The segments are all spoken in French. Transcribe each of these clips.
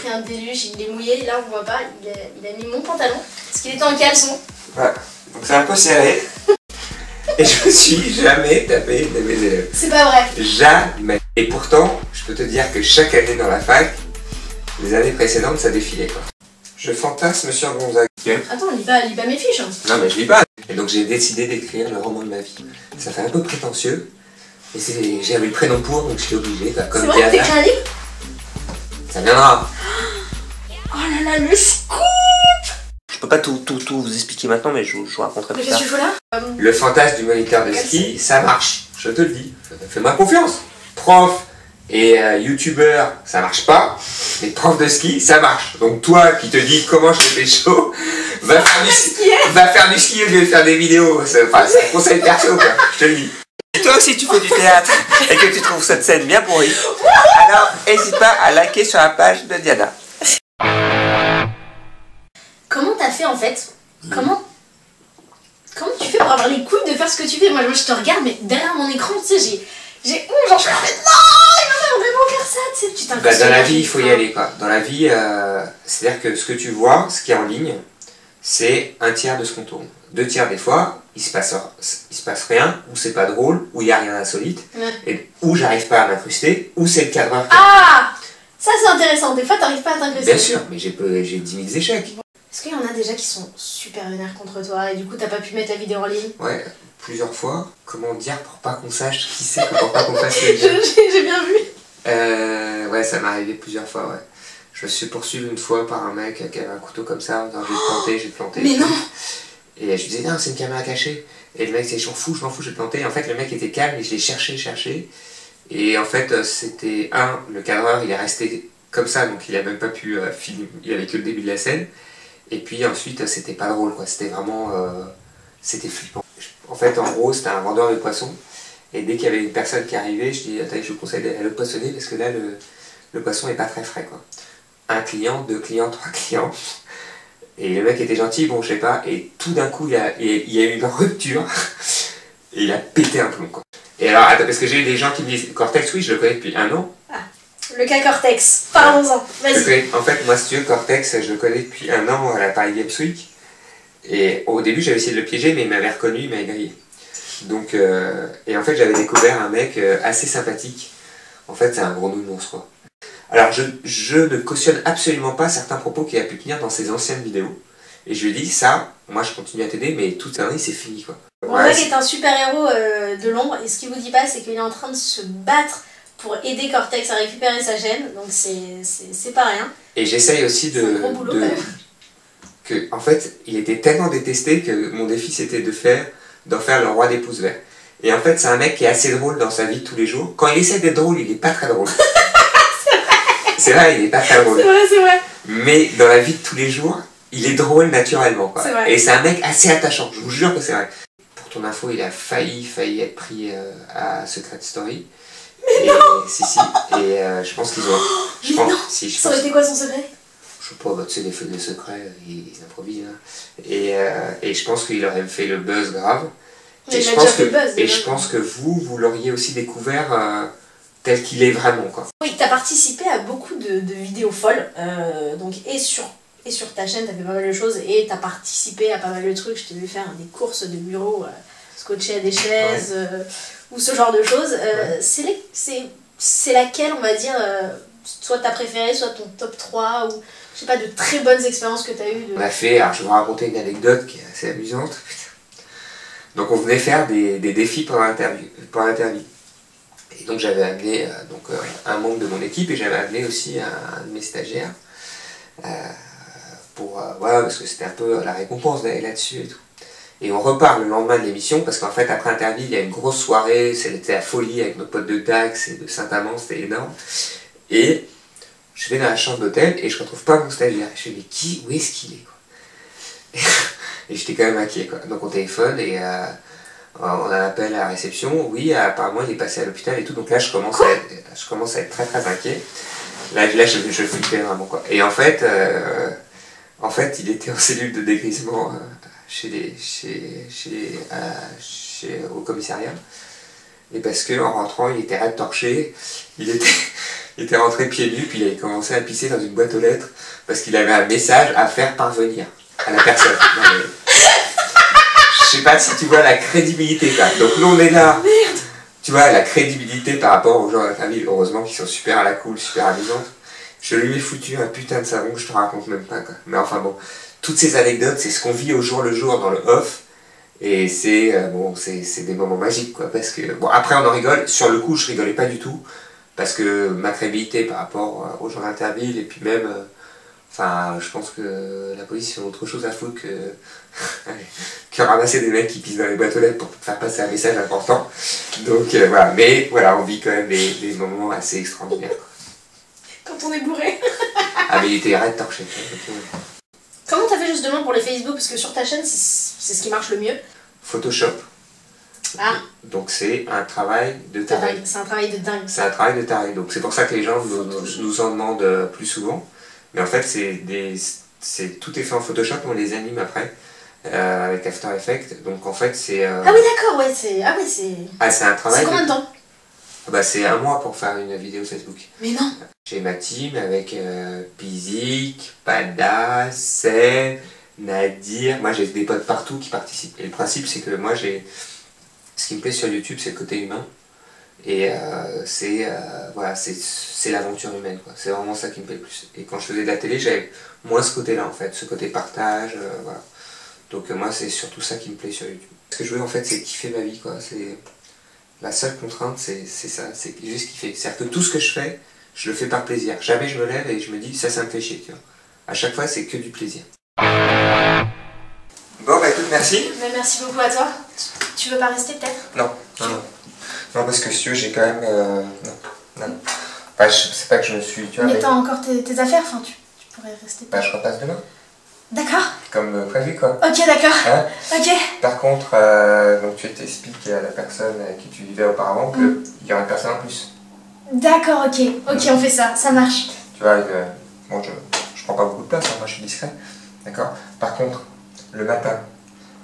pris un déluge, il est mouillé, là on voit pas, il a mis mon pantalon, parce qu'il était en caleçon. Voilà, donc c'est un peu serré. Et je me suis jamais tapé de mes élèves. C'est pas vrai. Jamais. Et pourtant, je peux te dire que chaque année dans la fac, les années précédentes, ça défilait quoi. Je fantasme sur Gonzague. Attends, lis pas mes fiches. Hein. Non mais je lis pas. Et donc j'ai décidé d'écrire le roman de ma vie. Ça fait un peu prétentieux. Et j'ai eu le prénom pour, donc je suis obligé. Bah, c'est vrai que t'écris un livre? Ça viendra. Oh là là, le scoop! Je peux pas tout vous expliquer maintenant, mais je vous raconterai plus tard. Mais qu'est-ce que tu fais là? Le fantasme du moniteur de ski, ça marche. Je te le dis. Fais-moi confiance. Prof et youtubeur, ça marche pas. Mais prof de ski, ça marche. Donc toi qui te dis comment je fais chaud, va faire du ski au lieu de faire des vidéos. C'est un conseil perso quoi. Je te le dis. Si toi aussi tu fais du théâtre et que tu trouves cette scène bien pourrie, alors n'hésite pas à liker sur la page de Diana. Comment t'as fait en fait? Comment tu fais pour avoir les couilles de faire ce que tu fais? Moi je te regarde, mais derrière mon écran, tu sais, j'ai genre je fais non, il va vraiment faire ça, tu sais, tu t'impressionnes. Dans la vie, il faut y aller quoi. Dans la vie, c'est-à-dire que ce que tu vois, ce qui est en ligne, c'est un tiers de ce qu'on tourne. 2 tiers des fois, il se passe rien, ou c'est pas drôle, ou il n'y a rien d'insolite, et ou j'arrive pas à m'incruster, ou c'est le cadreur. Ah, ça c'est intéressant, des fois t'arrives pas à t'incruster. Bien sûr, mais j'ai 10 000 échecs. Est-ce qu'il y en a déjà qui sont super vénères contre toi et du coup t'as pas pu mettre la vidéo en ligne? Ouais, plusieurs fois. Comment dire pour pas qu'on sache qui c'est, pour pas qu'on fasse le jeu. J'ai bien vu. Ouais, ça m'est arrivé plusieurs fois, ouais. Je me suis poursuivi une fois par un mec qui avait un couteau comme ça, en disant je vais te planter. Mais non. Et je lui disais non, c'est une caméra cachée. Et le mec disait je m'en fous, je vais te planter. Et en fait le mec était calme et je l'ai cherché. Et en fait c'était le cadreur il est resté comme ça, donc il a même pas pu filmer, il avait que le début de la scène. Et puis ensuite c'était pas drôle quoi, c'était vraiment, c'était flippant. En fait en gros c'était un vendeur de poissons. Et dès qu'il y avait une personne qui arrivait, je dis attendez je vous conseille d'aller à l'autre poissonnier parce que là le poisson est pas très frais quoi. 1 client, 2 clients, 3 clients. Et le mec était gentil, bon je sais pas, et tout d'un coup il y a eu une rupture et il a pété un plomb quoi. Et alors attends, parce que j'ai eu des gens qui me disent Cortex, oui je le connais depuis 1 an. Ah, le cas Cortex, parlons-en, vas-y. En fait moi si tu veux Cortex je le connais depuis 1 an à la Paris Games Week. Et au début j'avais essayé de le piéger mais il m'avait reconnu, il m'avait grillé. Donc et en fait j'avais découvert un mec assez sympathique. En fait c'est un gros nounours quoi. Alors je ne cautionne absolument pas certains propos qu'il a pu tenir dans ses anciennes vidéos. Et je lui dis ça, moi je continue à t'aider mais toute l'année c'est fini quoi. Gonzague est un super héros de l'ombre et ce qu'il vous dit pas c'est qu'il est en train de se battre pour aider Cortex à récupérer sa chaîne, donc c'est pas rien. Et j'essaye aussi en fait il était tellement détesté que mon défi c'était d'en faire le roi des pouces verts. Et en fait c'est un mec qui est assez drôle dans sa vie de tous les jours. Quand il essaie d'être drôle il est pas très drôle. C'est vrai, il est pas très drôle. C'est vrai. Mais dans la vie de tous les jours, il est drôle naturellement. Quoi. Vrai. Et c'est un mec assez attachant, je vous jure que c'est vrai. Pour ton info, il a failli être pris à Secret Story. Mais non. Si. Et je pense qu'ils ont... Mais non. Ça aurait été quoi son secret? Je sais pas, bah, tu sais, les secrets, ils improvisent. Hein. Et je pense qu'il aurait fait le buzz grave. Mais je pense que vous l'auriez aussi découvert... tel qu'il est vraiment quoi. Oui, tu as participé à beaucoup de vidéos folles, donc et sur ta chaîne, tu as fait pas mal de choses et tu as participé à pas mal de trucs. Je t'ai vu faire des courses de bureau, scotcher à des chaises, ou ce genre de choses. C'est laquelle, on va dire, soit ta préférée, soit ton top 3, ou je sais pas, de très bonnes expériences que tu as eues. On a fait, alors je vais vous raconter une anecdote qui est assez amusante. Donc on venait faire des défis pour l'interview. Et donc j'avais amené un membre de mon équipe et j'avais amené aussi un de mes stagiaires voilà, parce que c'était un peu la récompense d'aller là-dessus et tout. Et on repart le lendemain de l'émission parce qu'en fait après Interville il y a une grosse soirée, c'était la folie avec nos potes de Dax et de Saint-Amand, c'était énorme. Et je vais dans la chambre d'hôtel et je retrouve pas mon stagiaire. Je me dis mais où est-ce qu'il est quoi. Et j'étais quand même inquiet quoi. Donc on téléphone et on a un appel à la réception, oui, apparemment il est passé à l'hôpital et tout, donc là je commence à être très très inquiet. Là je flippais vraiment quoi. Et en fait il était en cellule de dégrisement au commissariat. Et parce que en rentrant il était raide torché, il Il était rentré pieds nus, puis il avait commencé à pisser dans une boîte aux lettres parce qu'il avait un message à faire parvenir à la personne. Non, mais... Je sais pas si tu vois la crédibilité, quoi. Donc nous on est là. Merde. Tu vois, la crédibilité par rapport aux gens de la famille, heureusement qu'ils sont super à la cool, super amusantes. Je lui ai foutu un putain de savon que je te raconte même pas, quoi. Mais enfin bon, toutes ces anecdotes, c'est ce qu'on vit au jour le jour dans le off. Et c'est bon, c'est des moments magiques, quoi. Parce que, bon, après on en rigole. Sur le coup, je rigolais pas du tout. Parce que ma crédibilité par rapport aux gens d'Interville, et puis même... Enfin, je pense que la police, ils ont autre chose à foutre que ramasser des mecs qui pissent dans les boîtes aux lettres pour faire passer un message important. Donc voilà, mais voilà, on vit quand même des moments assez extraordinaires. Quand on est bourré. Ah mais il était arrête torché. Comment t'as fait justement pour les Facebook? Parce que sur ta chaîne, c'est ce qui marche le mieux. Photoshop. Ah. Donc c'est un travail de taré. C'est un travail de dingue. C'est un travail de taré. Donc c'est pour ça que les gens nous en demandent plus souvent. Mais en fait, tout est fait en Photoshop, on les anime après, avec After Effects. Donc en fait, c'est... Ah oui, d'accord, ouais, c'est... Ah oui, c'est... Ah, c'est un travail... C'est combien de temps? Bah, c'est 1 mois pour faire une vidéo Facebook. Mais non. J'ai ma team avec Pizik, Pada, Sen, Nadir. Moi, j'ai des potes partout qui participent. Et le principe, c'est que moi, ce qui me plaît sur YouTube, c'est le côté humain. Et voilà, c'est l'aventure humaine, quoi. C'est vraiment ça qui me plaît le plus. Et quand je faisais de la télé, j'avais moins ce côté-là, en fait, ce côté partage, voilà. Donc moi, c'est surtout ça qui me plaît sur YouTube. Ce que je veux, en fait, c'est kiffer ma vie, quoi. C'est la seule contrainte, c'est ça, c'est juste kiffer. C'est-à-dire que tout ce que je fais, je le fais par plaisir. Jamais je me lève et je me dis, ça me fait chier, tu vois. À chaque fois, c'est que du plaisir. Bon, bah écoute, merci. Mais merci beaucoup à toi. Tu veux pas rester, peut-être? Non, non. Non, parce que si tu veux, j'ai quand même... non. Enfin, c'est pas que je me suis... Tu vois, mais t'as encore tes affaires, enfin, tu pourrais rester... Bah, je repasse demain. D'accord. Comme prévu, quoi. Ok, d'accord. Hein? Ok. Par contre, donc tu t'expliques à la personne avec qui tu vivais auparavant qu'il y aurait personne en plus. D'accord, ok. Ok, on fait ça. Ça marche. Tu vois, bon, je prends pas beaucoup de place, hein, moi je suis discret. D'accord. Par contre, le matin,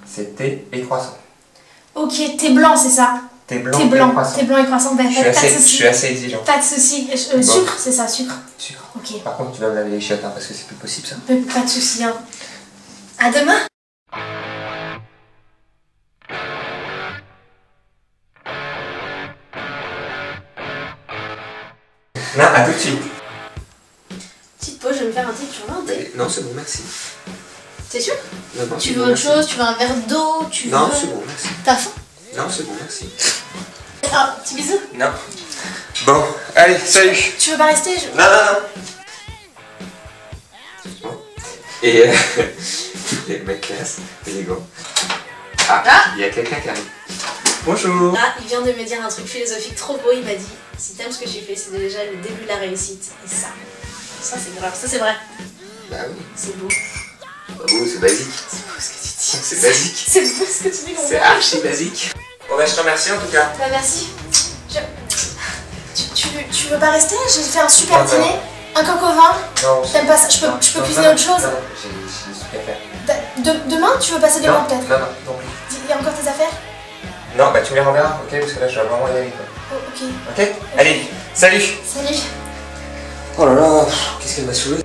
c'est thé et croissant. Ok, thé blanc, c'est ça? Thé blanc et croissant. Thé blanc et croissant, ben, pas de soucis. Je suis assez exigeant. Pas de soucis. Bon. Sucre, c'est ça, sucre. Sucre. Ok. Par contre, tu vas me laver les chiottes, hein, parce que c'est plus possible ça. Pas de soucis, hein. À demain. Non, à tout de suite. Petite pause, je vais me faire un thé. Tu veux un thé? Non, c'est bon, merci. T'es sûr? Non, tu veux autre chose? Tu veux un verre d'eau? Non, c'est bon, merci. T'as faim? Non, c'est bon, merci. Ah, petit bisou? Non. Bon, allez, salut. Tu veux pas rester? Non. Et le mec classe, élégant. Ah, il y a quelqu'un qui arrive. Bonjour. Ah, il vient de me dire un truc philosophique trop beau. Il m'a dit, si t'aimes ce que j'ai fait, c'est déjà le début de la réussite. Et ça c'est grave, ça c'est vrai. Bah oui. C'est beau. Bah oui, c'est basique. C'est beau ce que tu dis. C'est basique. C'est beau ce que tu dis. C'est archi basique. Bon bah je te remercie en tout cas. Bah merci. Tu veux pas rester? J'ai fait un super dîner. Un coq au vin. Non. T'aimes pas ça? Je peux cuisiner autre chose? Non, j'ai des trucs à faire. Demain? Tu veux passer demain peut-être? Non. Il y a encore tes affaires? Non, bah tu me les renverras, ok? Parce que là je dois vraiment y aller quoi. Oh, ok. Ok? Allez, salut. Salut. Oh là là, qu'est-ce qu'elle m'a saoulé.